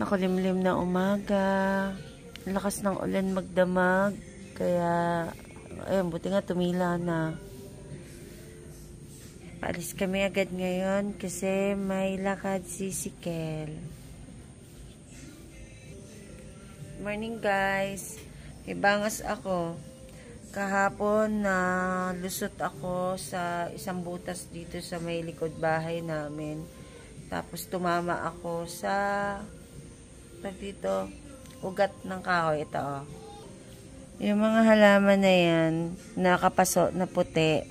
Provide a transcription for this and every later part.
Nakulimlim na umaga. Lakas ng ulan magdamag. Kaya, ayun, buti nga tumila na. Paalis kami agad ngayon kasi may lakad si Sikel. Morning guys. May bangas ako. Kahapon na lusot ako sa isang butas dito sa may likod bahay namin. Tapos tumama ako sa dito, ugat ng kahoy. Ito oh. Yung mga halaman na yan, nakapaso na puti.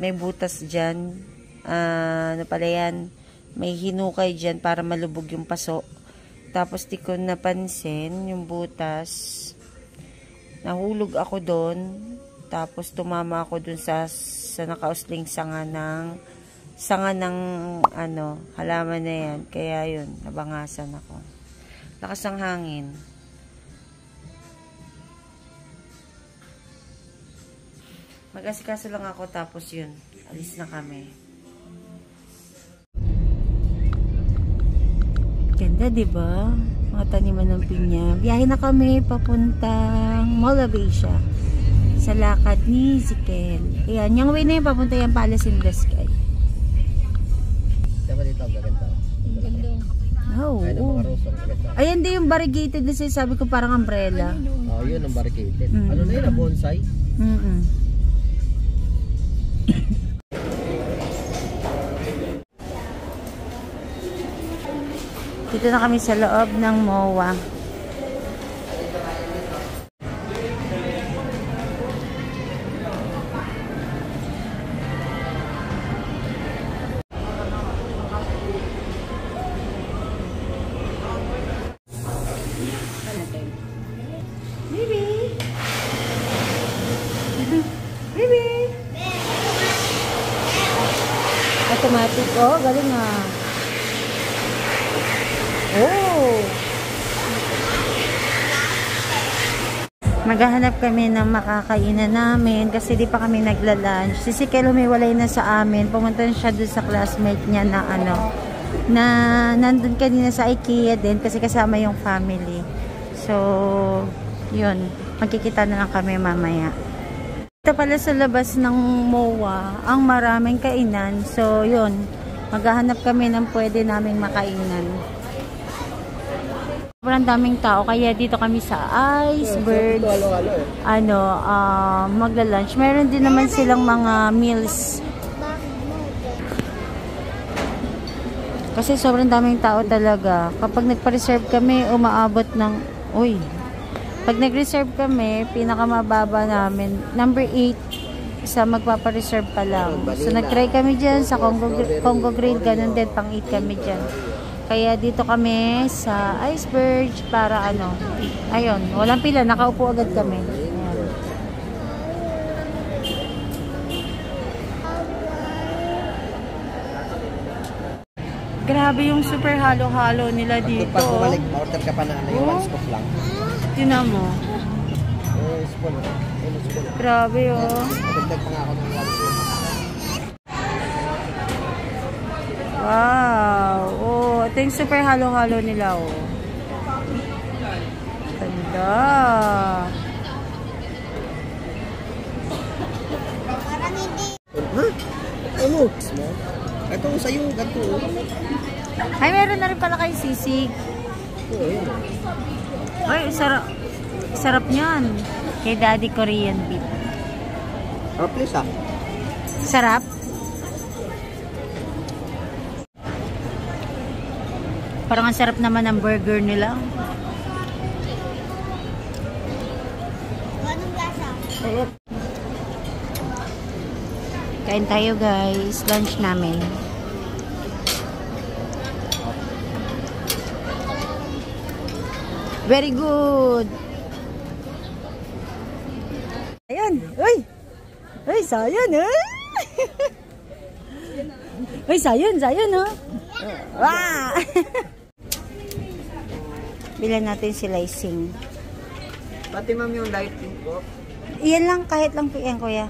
May butas dyan. Ano pala yan? May hinukay dyan para malubog yung paso. Tapos di ko napansin yung butas. Nahulog ako doon. Tapos tumama ako doon sa nakausling sanga ng ano, halaman na yan. Kaya yun, nabangasan ako. Lakas ng hangin. Mag-asikaso lang ako tapos yun. Alis na kami. Ganda, diba? Mga taniman ng pinya. Biyahe na kami papuntang Mall of Asia. Sa lakad ni Sikel. Ayan, yung way na yun papunta yung Palace in the Sky. Diba dito ang gaganda? Ang ganda. Oh. Ayan din yung variegated na sabi ko parang umbrella. Oh, yun ang variegated. Ano na yun? Bonsai? Dito na kami sa loob ng MOA. Automatic. Oh, galing ah. Oh. Maghahanap kami ng makakainan namin kasi di pa kami nagla-lunch. Si Sikel humiwalay na sa amin. Pumunta siya doon sa classmate niya na na nandun kanina sa IKEA din kasi kasama yung family. So, yun. Magkikita na lang kami mamaya. Ito pala sa labas ng MOA, ang maraming kainan. So, yun. Maghahanap kami ng pwede naming makainan. Sobrang daming tao. Kaya dito kami sa Iceberg. Magla-lunch. Meron din naman silang mga meals. Kasi sobrang daming tao talaga. Kapag nagpa-reserve kami, umaabot ng... Uy! Pag nag-reserve kami, pinakamababa namin, number 8, sa magpapa-reserve pa lang. So, nag-try kami dyan sa Congo Grill, ganun din, pang 8 kami dyan. Kaya dito kami sa Iceberg para ayun, walang pila, nakaupo agad kami. Ayan. Grabe yung super halo-halo nila dito. Pag bumalik, order ka pa na yung one scoop lang. Tinan mo. Spoon. Grabe oh. Dagdag pa nga ako ng one scoop. Wow. Oh, ito yung super halo-halo nila oh. Ganda. Ano? Ito sa'yo, ganito. Ay, meron na rin pala kay sisig. Oo, yun. Ay, sarap niyan. Kay Daddy Korean beef. Please ah. Sarap? Parang ang sarap naman ng burger nila. Anong lasa? Kain tayo guys. Lunch namin. Very good. Ayun. Uy. Uy, sayon eh. Uy, sayon oh. Wow. Bilan natin si Lysing. Pati ma'am yung light pink ko. Iyan lang, kahit lang yan kuya.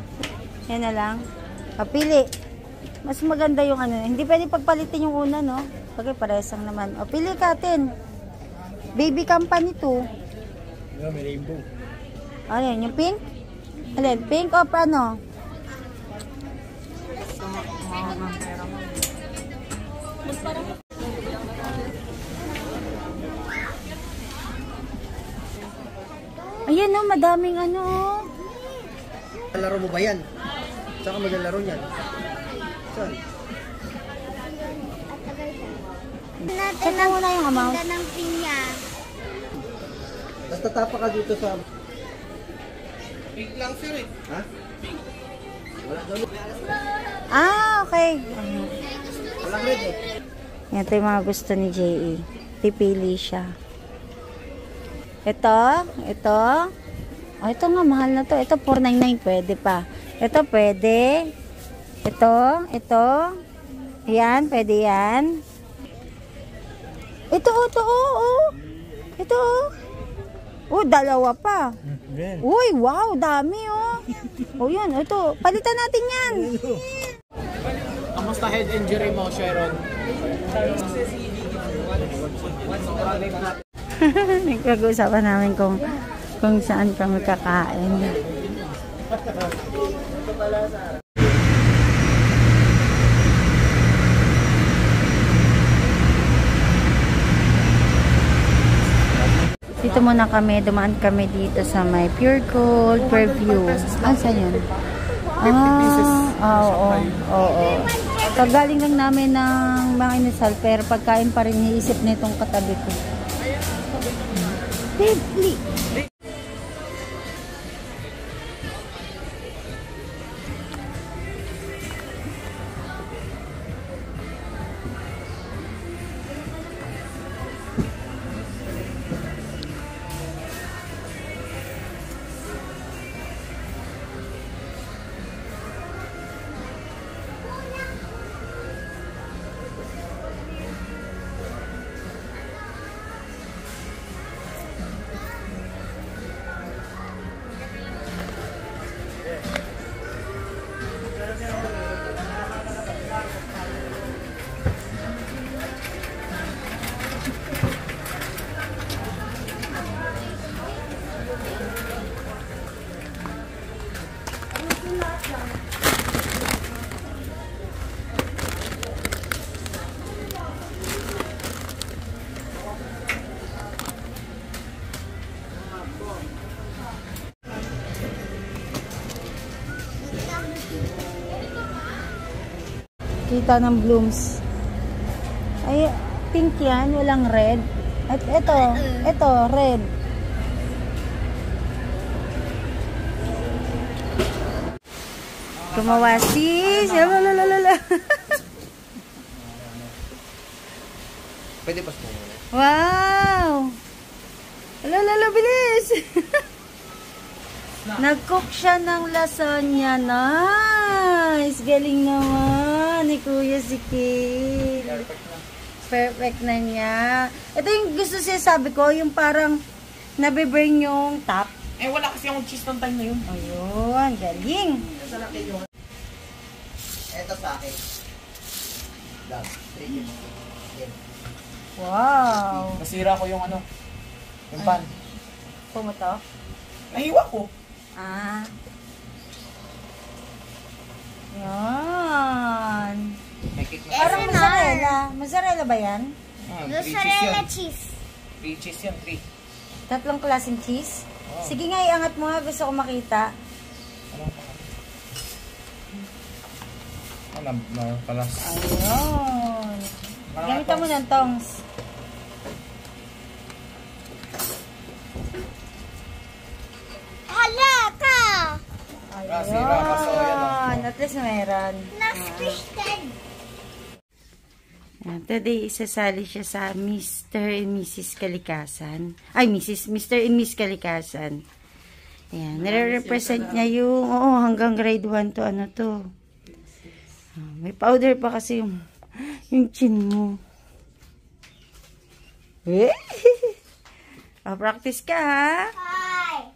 Yan na lang. Papili. Mas maganda yung Hindi pwede pagpalitin yung una, no? Pagka parehas lang naman. O, pili ka atin. Baby company to. Yeah, may rainbow. Ayan, yung pink? Alin, pink o ano? Ayan o, madaming ano o. Laro mo ba yan? Saan ka maglalaro niyan? Saan? Check mo muna yung amount. Ganda ng pinya. Tapos tatapa ka dito sa... Pink lang sir eh. Ha? Wala daw. Okay. Walang red eh. Ito yung mga gusto ni J.E. Pipili siya. Ito. Oh, ito nga, mahal na to. Ito, 499. Pwede pa. Ito, pwede. Ito. Yan, pwede yan. Ito. Dalawa pa. Uy, wow, dami yan, ito. Palitan natin yan. Kamusta head injury mo, Sharon? Nagpag-uusapan namin kung saan kami kakain. Dito muna kami, dumaan kami dito sa may Pure Gold, Pureview. Saan yun? Oo. Kagaling lang namin ng mga inasal, pero pagkain pa rin niisip nitong katabi ko. Baby! Kita ng blooms. Ay, pink yan, walang red. At ito, red. Kumawasis. Lalalala. Pwede pas mo. Wow! Lalalala, bilis! Nag-cook siya ng lasagna. Nice! Galing naman ni Kuya si Kate. Perfect na niya. Ito yung gusto siya sabi ko, yung parang nabiburn yung top. Eh, wala kasi akong cheese ng time na yun. Ayun, galing. Ito sa akin. Done. Wow. Nasira ko yung ano, yung pan. Pumato? Nahiwa ko. Yan. May cake na. Parang mozzarella. Mozzarella ba yan? Mozzarella cheese. 3 cheese yan, 3. Tatlong klaseng cheese? Oh. Sige nga, iangat mo nga. Gusto ko makita. Ano, palas. Ayun. Gamitan mo ng tongs. Hala ka! Sira pa sa oil. At least meron. Na-squished. Today, isasali siya sa Mr. and Mrs. Kalikasan. Ay, Mr. and Miss Kalikasan. Ayan, nire-represent niya yung, hanggang grade 1 to ano to. May powder pa kasi yung chin mo. Practice ka, ha? Hi!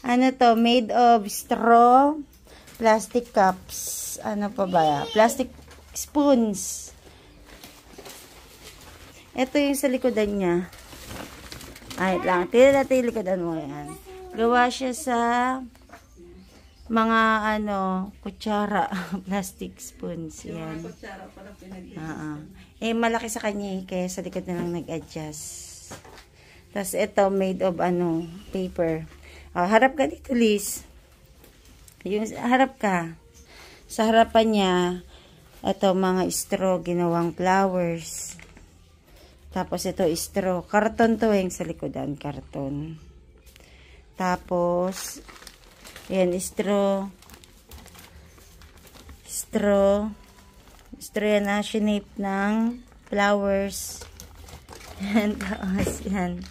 Ano to? Made of straw, plastic cups, ano pa ba? Plastic spoons. Ito yung sa likodan niya. Ay, lang. Tilikodan mo yan. Gawa siya sa mga kutsara, plastic spoons. Yan. Malaki sa kanya kaya sa likod na lang nag-adjust. Tapos ito made of paper. Harap ka dito, Liz. Harap ka. Sa harapan niya, ito mga straw, ginawang flowers. Tapos ito straw. Karton to sa likodan, karton. Tapos, ayan, straw. Straw yan na, shape ng flowers. Yan, tapos, yan.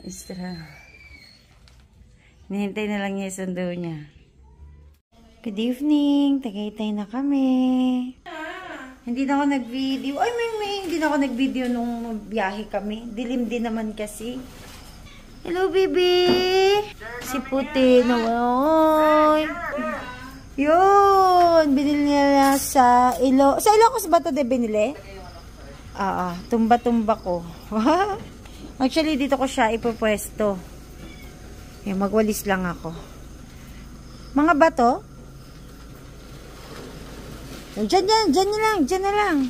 Straw. Nihintay na lang niya yung sundo niya. Good evening. Tagaytay na kami. Hindi na ako nag-video. Ay, hindi na ako nag-video nung biyahe kami. Dilim din naman kasi. Hello, baby! Si Puti naman. Yun! Binili niya sa Sa Ilocos ba ito de binili? Tumba-tumba ko. Actually, dito ko siya ipopwesto. Magwalis lang ako. Mga bato? Diyan na lang.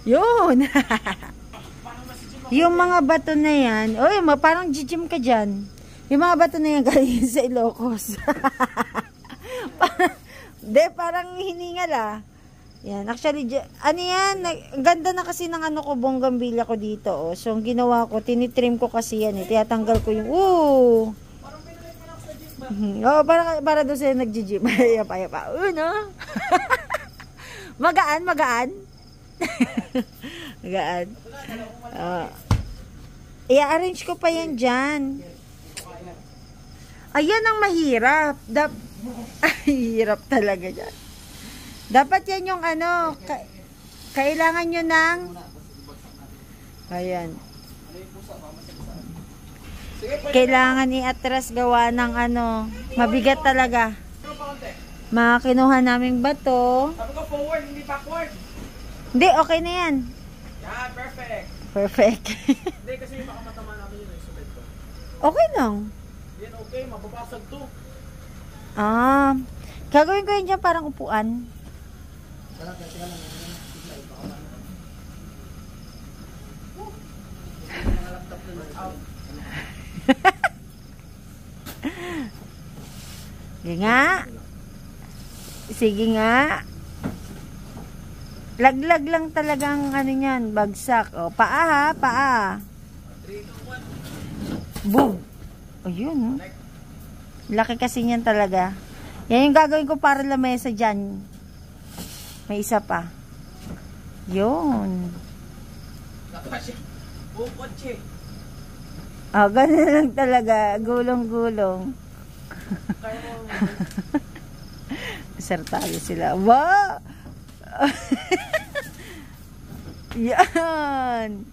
Yun! Yung mga bato na yan, parang gym ka dyan. Yung mga bato na yan galing sa Ilocos. Parang hiningal Yan, actually, yan, ganda na kasi ng ko, bonggambilya ko dito, So, ang ginawa ko, tinitrim ko kasi yan, Tiyatanggal ko yung, para doon sila nag-gym. Yapa. Magaan. Magaan. I-arrange ko pa yan dyan. Ayan ang mahirap. Hirap talaga dyan. Dapat yan yung kailangan nyo ng ayan. Kailangan i-atras gawa ng mabigat talaga. Mga kinuha naming bato. Sabi ko forward, hindi backward. Hindi, okay na yan. Yeah, perfect. Perfect. Hindi, kasi baka matama namin yun sa bed ko. Okay lang. Yan okay, mababasag to. Gagawin ko yun dyan parang upuan. Sige nga. Laglag lang talagang niyan, bagsak. Paa. Boom. Ayun. Laki kasi niyan talaga. Yan yung gagawin ko para lamesa dyan. May isa pa. Yun. Bukotse. Ganun lang talaga. Gulong-gulong. Sir tayo sila. Wow! Yan.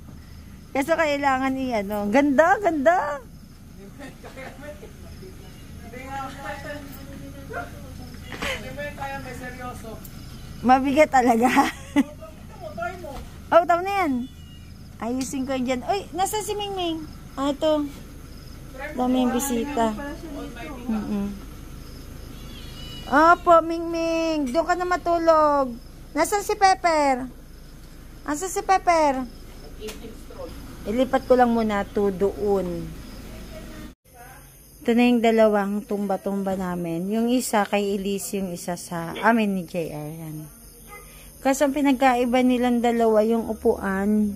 Kasi kailangan Ganda. Mabigat talaga. Tama na yan. Ayusin ko yan. Uy, nasa si Mingming? Ito. Dami yung bisita. Opo, Mingming. Doon ka na matulog. Nasaan si Pepper? Nasaan si Pepper? Ilipat ko lang muna to doon. Ito na yung dalawang tumba-tumba namin. Yung isa kay Elise, yung isa sa amin ni JR. Yan. Kasi ang pinagkaiba nilang dalawa, yung upuan.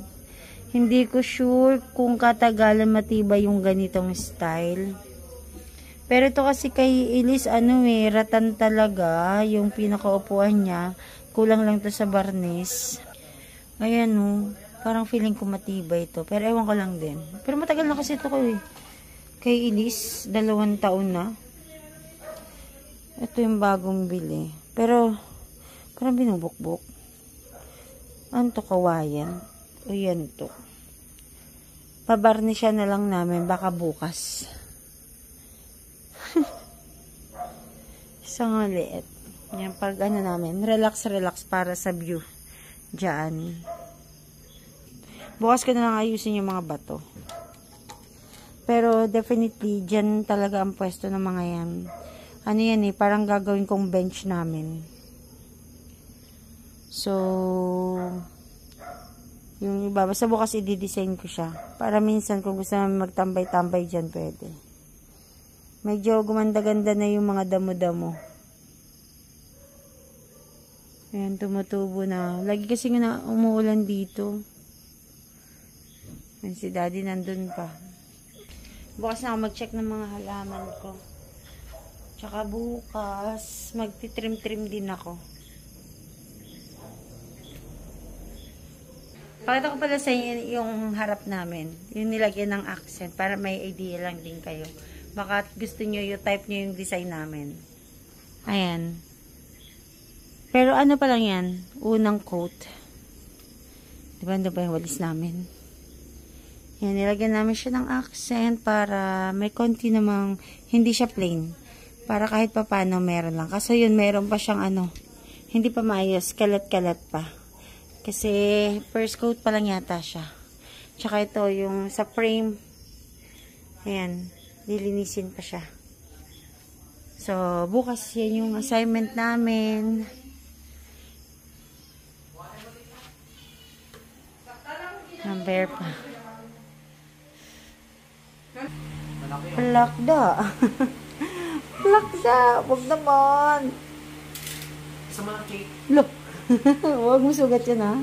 Hindi ko sure kung katagalan matibay yung ganitong style. Pero ito kasi kay Elise, ratan talaga. Yung pinakaupuan niya. Kulang lang to sa barnis. Ayan, parang feeling ko matibay ito. Pero ewan ko lang din. Pero matagal na kasi ito ko Kay Elise, 2 taon na. Ito yung bagong bili. Pero, parang binubukbuk. Ano to, kawayan? O yan to. Pabarnisya na lang namin, baka bukas. Isang liit. Yan, pag namin, relax para sa view. Diyan. Bukas ko na lang ayusin yung mga bato. Pero definitely, dyan talaga ang pwesto ng mga yan. Ano yan eh, parang gagawin kong bench namin. So, yung iba, basta bukas i-design ko siya. Para minsan kung gusto namin magtambay-tambay dyan, pwede. Medyo gumanda-ganda na yung mga damo-damo. Ayan, tumutubo na. Lagi kasi nga umuulan dito. Ayan, si daddy nandun pa. Bukas na ako mag-check ng mga halaman ko. Tsaka bukas, magtitrim-trim din ako. Pakita ko pala sa inyo yung harap namin. Yung nilagyan ng accent para may idea lang din kayo. Baka gusto nyo yung type nyo yung design namin. Ayan. Pero ano pa lang yan? Unang coat. Diba? Ano ba yung walis namin? Yan, nilagyan namin siya ng accent para may konti namang, hindi siya plain. Para kahit pa paano meron lang. Kaso yun, meron pa siyang ano, hindi pa maayos, kalat-kalat pa. Kasi first coat pa lang yata siya. Tsaka ito, yung sa frame, ayan, lilinisin pa siya. So, bukas yan yung assignment namin. Number pa. Plakda. Plakda. Huwag naman. Sa mga cake. Look. Huwag mo sugat yan ha.